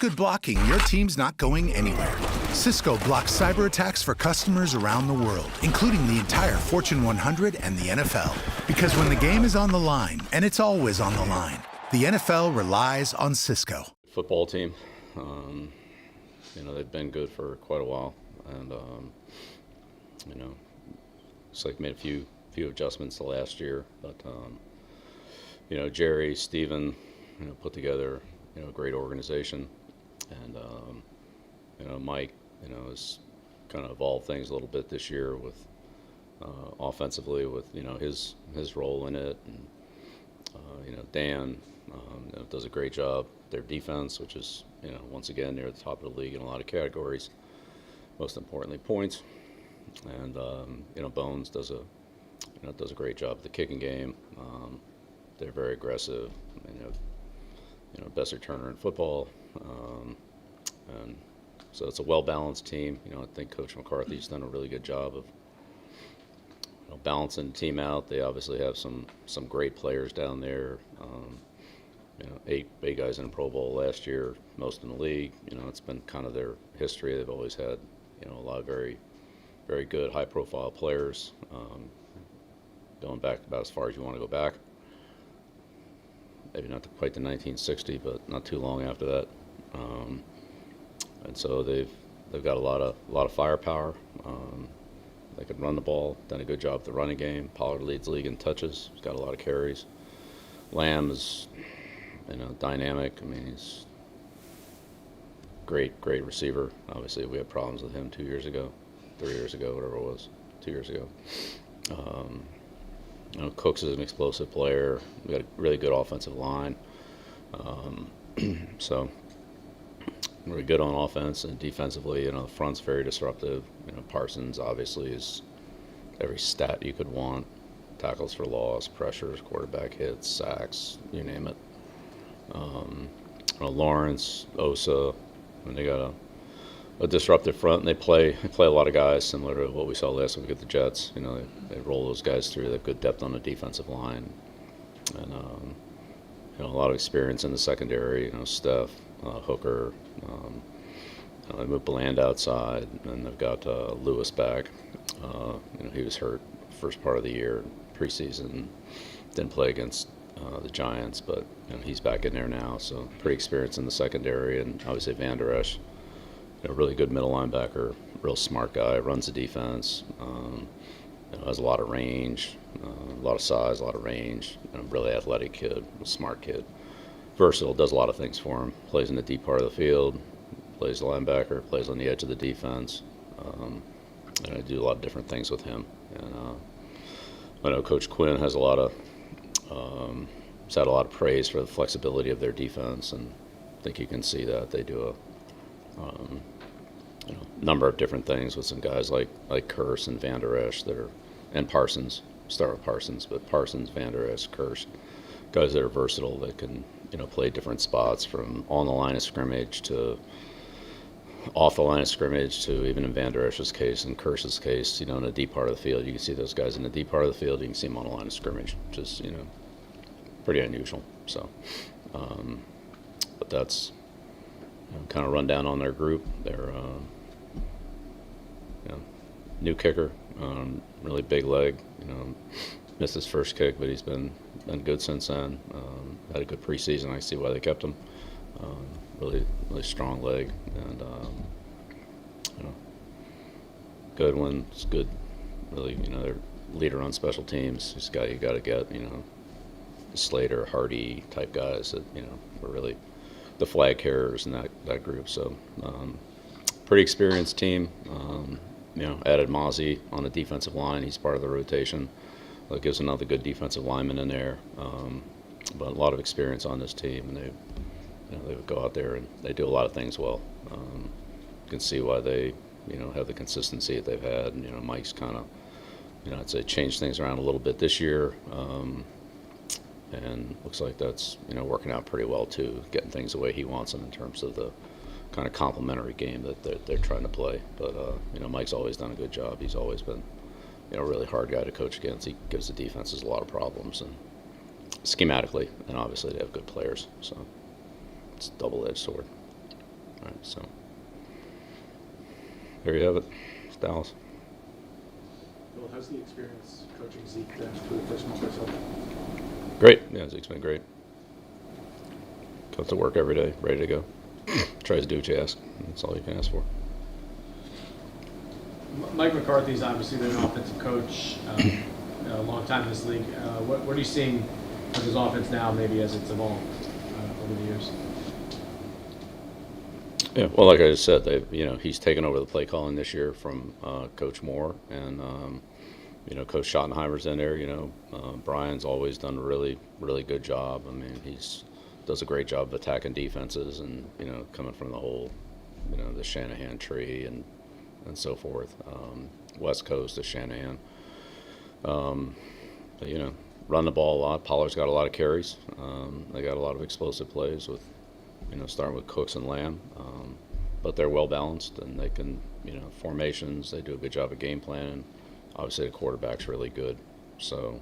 Good blocking, your team's not going anywhere. Cisco blocks cyber attacks for customers around the world, including the entire Fortune 100 and the NFL. Because when the game is on the line, and it's always on the line, the NFL relies on Cisco. Football team, they've been good for quite a while, and it's like made a few adjustments the last year, but Jerry, Steven, put together a great organization, and Mike, has kind of evolved things a little bit this year with offensively with his role in it, and Dan does a great job. Their defense, which is once again near the top of the league in a lot of categories, most importantly points, and Bones does a great job with the kicking game. They're very aggressive. Best returner in football, and so it's a well-balanced team. I think Coach McCarthy's done a really good job of balancing the team out. They obviously have some great players down there. Eight guys in a Pro Bowl last year, most in the league. It's been kind of their history. They've always had a lot of very, very good, high-profile players. Going back about as far as you want to go back. Maybe not quite to 1960, but not too long after that. And so they've got a lot of firepower. They can run the ball. Done a good job with the running game. Pollard leads the league in touches. He's got a lot of carries. Lamb is, dynamic. He's great receiver. Obviously, we had problems with him 2 years ago, 3 years ago, whatever it was, 2 years ago. Cooks is an explosive player. We got a really good offensive line. So we're good on offense, and defensively, the front's very disruptive. Parsons obviously is every stat you could want: tackles for loss, pressures, quarterback hits, sacks, you name it. Lawrence, Osa, and they got a disruptive front, and they play a lot of guys similar to what we saw last week at the Jets. They roll those guys through. They have good depth on the defensive line, and a lot of experience in the secondary. Steph, Hooker. They moved Bland outside, and they've got Lewis back. He was hurt first part of the year, preseason, didn't play against the Giants, but he's back in there now. So pretty experienced in the secondary, and obviously Van Der Esch. A really good middle linebacker, real smart guy, runs the defense, has a lot of range, a lot of size, a lot of range, really athletic kid, a smart kid, versatile, does a lot of things for him, plays in the deep part of the field, plays linebacker, plays on the edge of the defense, and I do a lot of different things with him. And I know Coach Quinn has had a lot of praise for the flexibility of their defense, and I think you can see that they do a number of different things with some guys like Curse and Van Der Esch and Parsons. Start with Parsons, but Parsons, Van Der Esch, Curse, guys that are versatile that can play different spots from on the line of scrimmage to off the line of scrimmage to, even in Van Der Esch's case and Curse's case, in the deep part of the field. You can see those guys in the deep part of the field. You can see them on the line of scrimmage, which is pretty unusual. So, but that's kind of run down on their group. They're new kicker, really big leg. Missed his first kick, but he's been good since then. Had a good preseason. I see why they kept him. Really strong leg, and good one. It's good. Really, their leader on special teams. This guy you got to get. Slater, Hardy type guys that were really the flag carriers in that group. So pretty experienced team. Added Mozzie on the defensive line. He's part of the rotation. That gives another good defensive lineman in there. But a lot of experience on this team, and they would go out there and they do a lot of things well. You can see why they have the consistency that they've had. And, Mike's kind of I'd say changed things around a little bit this year. And looks like that's working out pretty well too, getting things the way he wants them in terms of the kind of complementary game that they're trying to play. But Mike's always done a good job. He's always been a really hard guy to coach against. He gives the defenses a lot of problems, and schematically, and obviously they have good players. So it's a double-edged sword. Right, so there you have it. It's Dallas. Bill, how's the experience coaching Zeke then for the first month or so? Great. Yeah, Zeke's been great. Comes to work every day, ready to go. Tries to do what you ask. That's all you can ask for. Mike McCarthy's obviously been an offensive coach a long time in this league. What are you seeing of his offense now, maybe as it's evolved over the years? Yeah, well, like I just said, he's taken over the play calling this year from Coach Moore, and Coach Schottenheimer's in there. Brian's always done a really, really good job. I mean, does a great job of attacking defenses, and coming from the whole, the Shanahan tree and so forth. West Coast is Shanahan. But, run the ball a lot. Pollard's got a lot of carries. They got a lot of explosive plays with, starting with Cooks and Lamb. But they're well balanced, and they can, formations. They do a good job of game planning. Obviously, the quarterback's really good. So,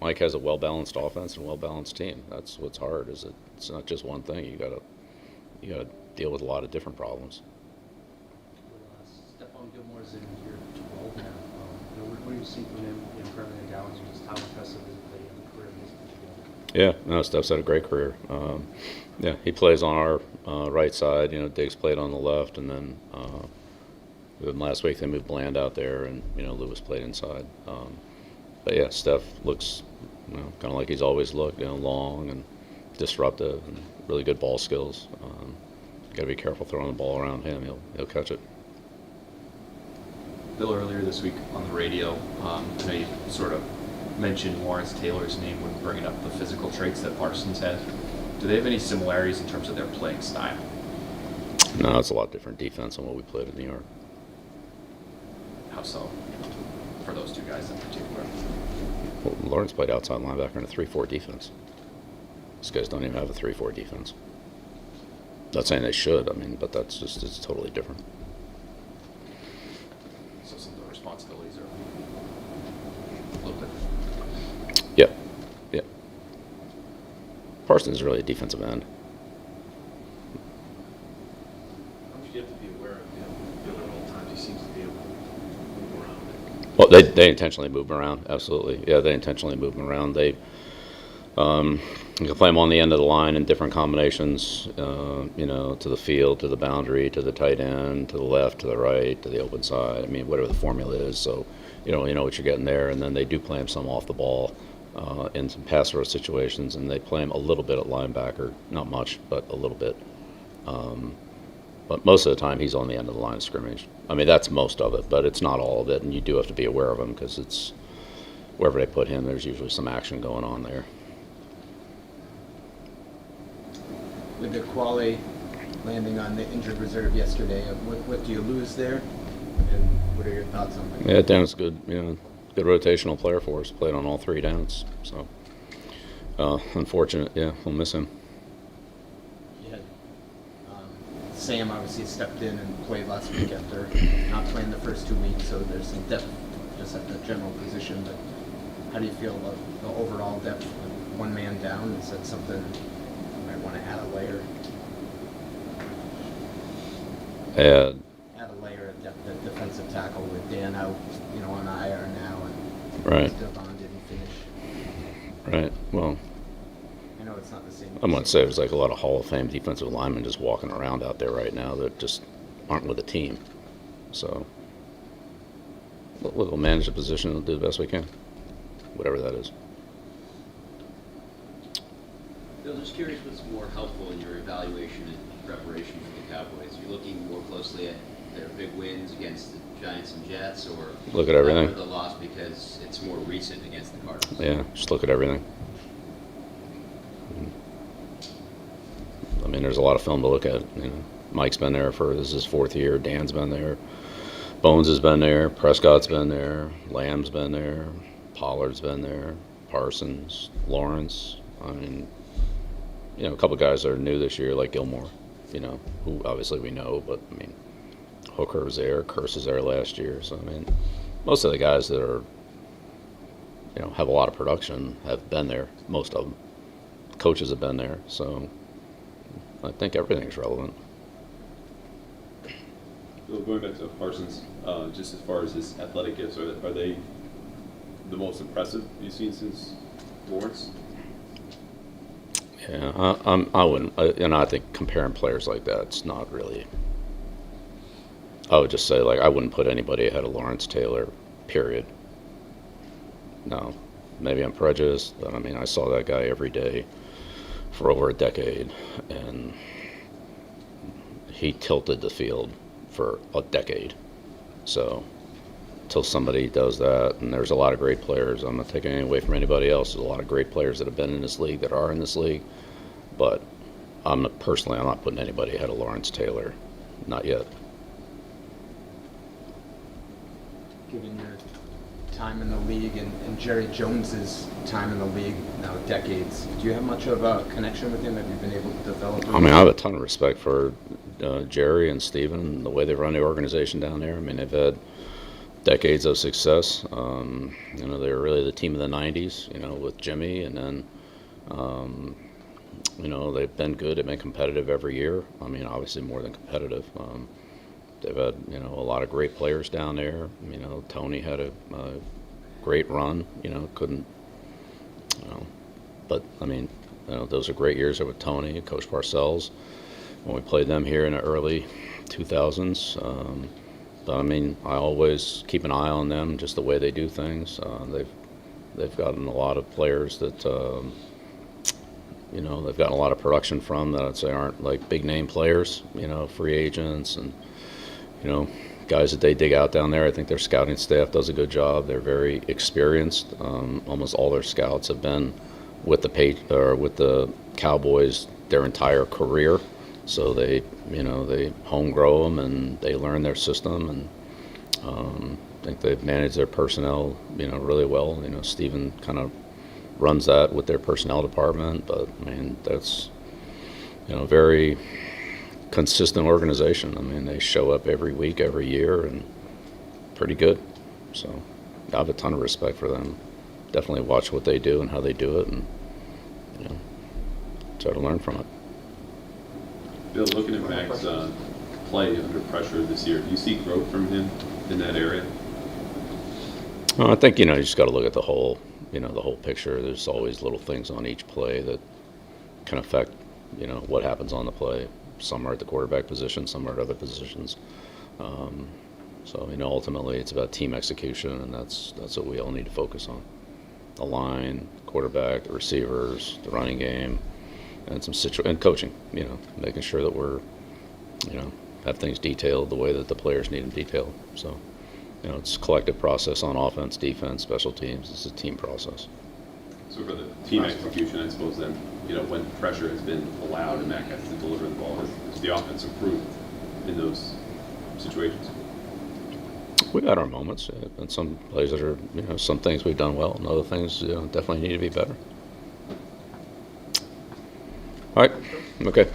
Mike has a well balanced offense and well balanced team. That's what's hard. It's not just one thing. You gotta deal with a lot of different problems. Stephon Gilmore's in year 12 now. What do you see from him currently in Dallas? Just how impressive is it that he has a career in this together? Yeah, no, Steph's had a great career. He plays on our right side. Diggs played on the left, and then last week they moved Bland out there, and Lewis played inside. But yeah, Steph looks kind of like he's always looked. Long and disruptive, and really good ball skills. Got to be careful throwing the ball around him. He'll catch it. Bill, earlier this week on the radio, I know you sort of mentioned Lawrence Taylor's name when bringing up the physical traits that Parsons has. Do they have any similarities in terms of their playing style? No, it's a lot different defense than what we played in New York. How so? For those two guys in particular. Well, Lawrence played outside linebacker in a 3-4 defense. These guys don't even have a 3-4 defense. Not saying they should, but it's totally different. So some of the responsibilities are a little different. Yep. Parsons is really a defensive end. How much do you have to be aware of Bill at all times? He seems to be able to move around. Well, they intentionally move him around. Absolutely. Yeah, they intentionally move him around. You can play him on the end of the line in different combinations, to the field, to the boundary, to the tight end, to the left, to the right, to the open side. Whatever the formula is. So, you know what you're getting there. And then they do play him some off the ball in some pass rush situations, and they play him a little bit at linebacker. Not much, but a little bit. But most of the time, he's on the end of the line of scrimmage. That's most of it, but it's not all of it. And you do have to be aware of him because it's wherever they put him, there's usually some action going on there. With the Quale landing on the injured reserve yesterday, what do you lose there? And what are your thoughts on that? Yeah, Dan's good. Good rotational player for us. Played on all 3 downs. So unfortunate. Yeah, we'll miss him. Yeah. Sam obviously stepped in and played last week after not playing the first 2 weeks, so there's some depth just at the general position. But how do you feel about the overall depth with one man down? Is that something you might want to add a layer? Add a layer of depth at defensive tackle with Dan out, on IR now, and Right. Stephon didn't finish. Right. Well, I know it's not the same. I'm going to say there's like a lot of Hall of Fame defensive linemen just walking around out there right now that just aren't with the team. So we'll manage the position and do the best we can, whatever that is. Bill, just curious what's more helpful in your evaluation and preparation for the Cowboys. You're looking more closely at their big wins against the Giants and Jets, or look at everything. The loss because it's more recent against the Cardinals. Yeah, just look at everything. There's a lot of film to look at. Mike's been there this is his 4th year. Dan's been there. Bones has been there. Prescott's been there. Lamb's been there. Pollard's been there. Parsons, Lawrence. A couple guys that are new this year, like Gilmore, who obviously we know, but Hooker was there, Curse was there last year. So most of the guys that are, have a lot of production have been there. Most of them, coaches have been there. So I think everything's relevant. Bill, going back to Parsons, just as far as his athletic gifts, are they the most impressive you've seen since Lawrence? Yeah, I wouldn't. I think comparing players like that, it's not really. I would just say, like, I wouldn't put anybody ahead of Lawrence Taylor, period. No. Maybe I'm prejudiced, but I mean, I saw that guy every day for over a decade, and he tilted the field for a decade. So, until somebody does that, and there's a lot of great players, I'm not taking anything away from anybody else. There's a lot of great players that have been in this league, that are in this league, but I'm not putting anybody ahead of Lawrence Taylor. Not yet. Given your time in the league and Jerry Jones's time in the league, now decades, do you have much of a connection with him? Have you been able to develop? I mean, I have a ton of respect for Jerry and Steven and the way they run the organization down there. I mean, they've had decades of success. They were really the team of the 90s, with Jimmy, and then, they've been good. They've been competitive every year. I mean, obviously more than competitive. They've had, a lot of great players down there. Tony had a great run, but I mean, those are great years there with Tony and Coach Parcells when we played them here in the early 2000s. But I mean, I always keep an eye on them, just the way they do things. They've gotten a lot of players that, they've gotten a lot of production from that I'd say aren't like big name players, free agents and, guys that they dig out down there. I think their scouting staff does a good job. They're very experienced. Almost all their scouts have been with the Cowboys their entire career. So they home grow them and they learn their system, and I think they've managed their personnel, really well. Steven kind of runs that with their personnel department, but I mean, that's, very consistent organization. I mean, they show up every week, every year, and pretty good. So I have a ton of respect for them. Definitely watch what they do and how they do it, and try to learn from it. Bill, looking at Mac's play under pressure this year, do you see growth from him in that area? Well, I think, you just got to look at the whole picture. There's always little things on each play that can affect, what happens on the play. Some are at the quarterback position, some are at other positions. So, ultimately it's about team execution, and that's what we all need to focus on. The line, quarterback, the receivers, the running game, and and coaching, making sure that we're, have things detailed the way that the players need them detailed. So, it's a collective process on offense, defense, special teams. It's a team process. So for the team execution, I suppose then, when pressure has been allowed and Mac has to deliver the ball, has the offense improved in those situations? We've had our moments, and some plays that are, some things we've done well, and other things, definitely need to be better. All right, okay.